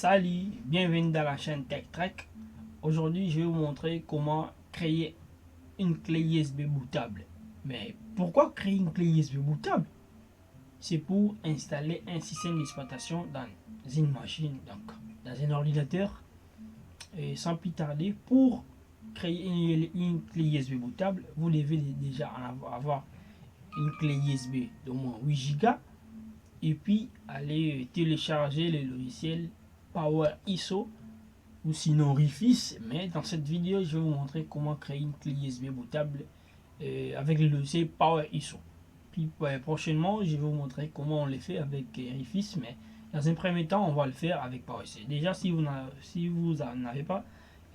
Salut, bienvenue dans la chaîne TechTrack. Aujourd'hui, je vais vous montrer comment créer une clé USB bootable. Mais pourquoi créer une clé USB bootable? C'est pour installer un système d'exploitation dans une machine, donc dans un ordinateur. Et sans plus tarder, pour créer une clé USB bootable, vous devez déjà avoir une clé USB d'au moins 8 Go et puis aller télécharger le logiciel Power ISO ou sinon Rifis. Mais dans cette vidéo, je vais vous montrer comment créer une clé USB bootable avec le logiciel Power ISO. Puis prochainement, je vais vous montrer comment on le fait avec Rifis, mais dans un premier temps, on va le faire avec Power ISO. Déjà, si vous n'en avez pas,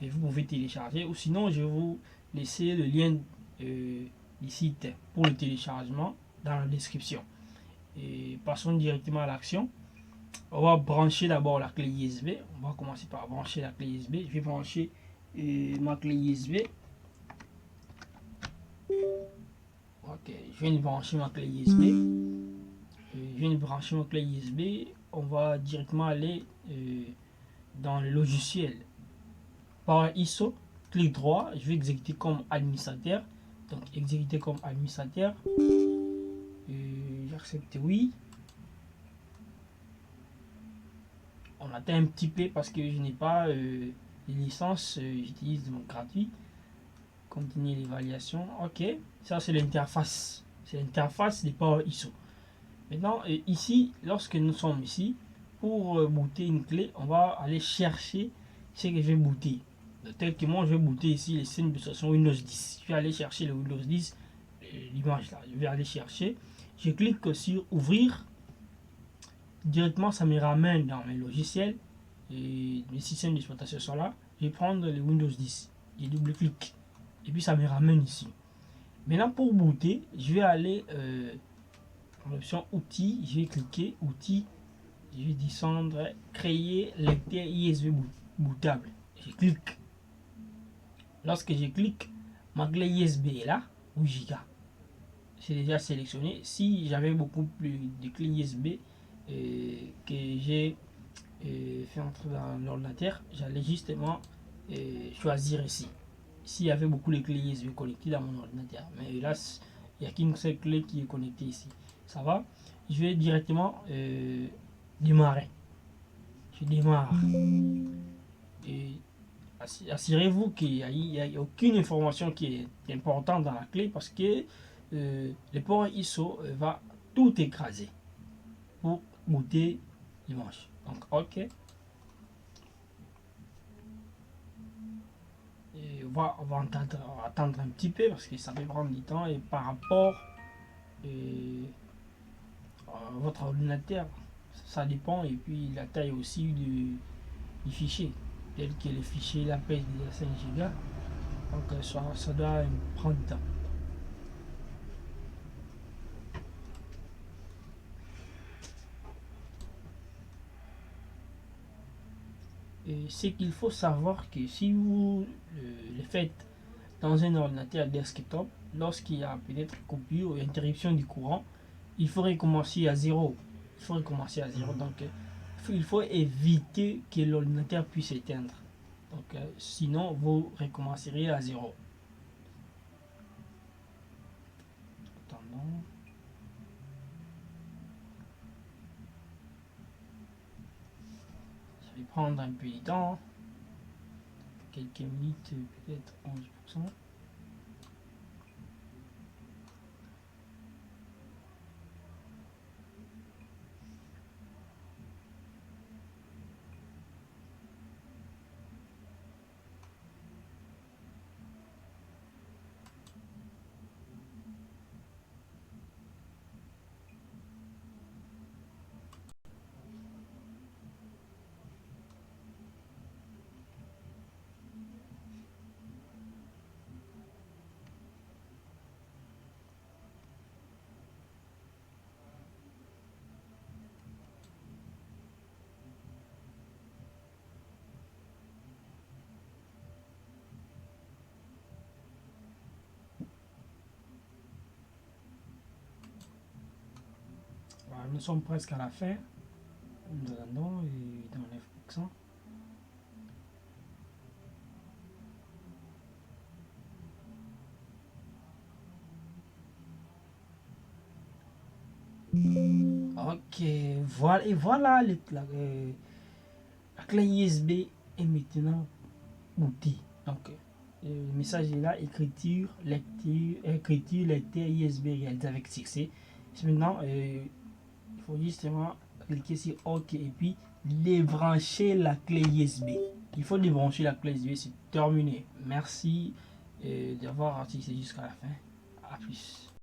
vous pouvez télécharger, ou sinon, je vais vous laisser le lien du site pour le téléchargement dans la description. Et passons directement à l'action. On va brancher d'abord la clé USB. On va commencer par brancher la clé USB. Je vais brancher ma clé USB. Ok, je viens de brancher ma clé USB. Je viens de brancher ma clé USB. On va directement aller dans le logiciel par ISO. Clic droit. Je vais exécuter comme administrateur. Donc exécuter comme administrateur. J'accepte oui. On atteint un petit peu parce que je n'ai pas les licences, j'utilise mon gratuit. Continuer l'évaluation. Ok, ça c'est l'interface. C'est l'interface des Power ISO. Maintenant, ici, lorsque nous sommes ici, pour booter une clé, on va aller chercher ce que je vais booter. Tel que moi, je vais booter ici les systèmes d'exploitation Windows 10. Je vais aller chercher le Windows 10, l'image là. Je vais aller chercher. Je clique sur ouvrir. Directement, ça me ramène dans mes logiciels et les systèmes d'exploitation sont là. Je vais prendre le Windows 10. Je double-clique. Et puis ça me ramène ici. Maintenant pour booter, je vais aller dans l'option outils, je vais cliquer outils, je vais descendre créer lecteur USB bootable. Je clique. Lorsque je clique, ma clé USB est là, 8 Go. C'est déjà sélectionné. Si j'avais beaucoup plus de clés USB que j'ai fait entrer dans l'ordinateur, j'allais justement choisir ici. S'il y avait beaucoup de clés USB connectées dans mon ordinateur. Mais hélas, il n'y a qu'une seule clé qui est connectée ici. Ça va? Je vais directement démarrer. Je démarre. Et assurez-vous qu'il n'y a aucune information qui est importante dans la clé parce que le port ISO va tout écraser pour booter l'image. Donc, OK. Et on va attendre un petit peu parce que ça peut prendre du temps et par rapport à votre ordinateur, ça dépend et puis la taille aussi du fichier. Tel que le fichier la pèse de 5 Go, donc ça doit prendre du temps. Et c'est qu'il faut savoir que si vous le faites dans un ordinateur desktop, lorsqu'il y a peut-être coupure ou interruption du courant, il faut recommencer à zéro. Il faut recommencer à zéro. Donc, il faut éviter que l'ordinateur puisse éteindre. Donc, sinon, vous recommencerez à zéro. Attendons. Ça va prendre un peu de temps. Quelques minutes, peut-être 11%. Voilà, nous sommes presque à la fin. Nous attendons et dans accent. Ok, voilà, et voilà la clé USB est maintenant bootée. Donc, le message est là, écriture, lecteur USB réalisé avec succès. Maintenant, il faut justement cliquer sur OK et puis débrancher la clé USB. Il faut débrancher la clé USB, c'est terminé. Merci d'avoir assisté jusqu'à la fin. A plus.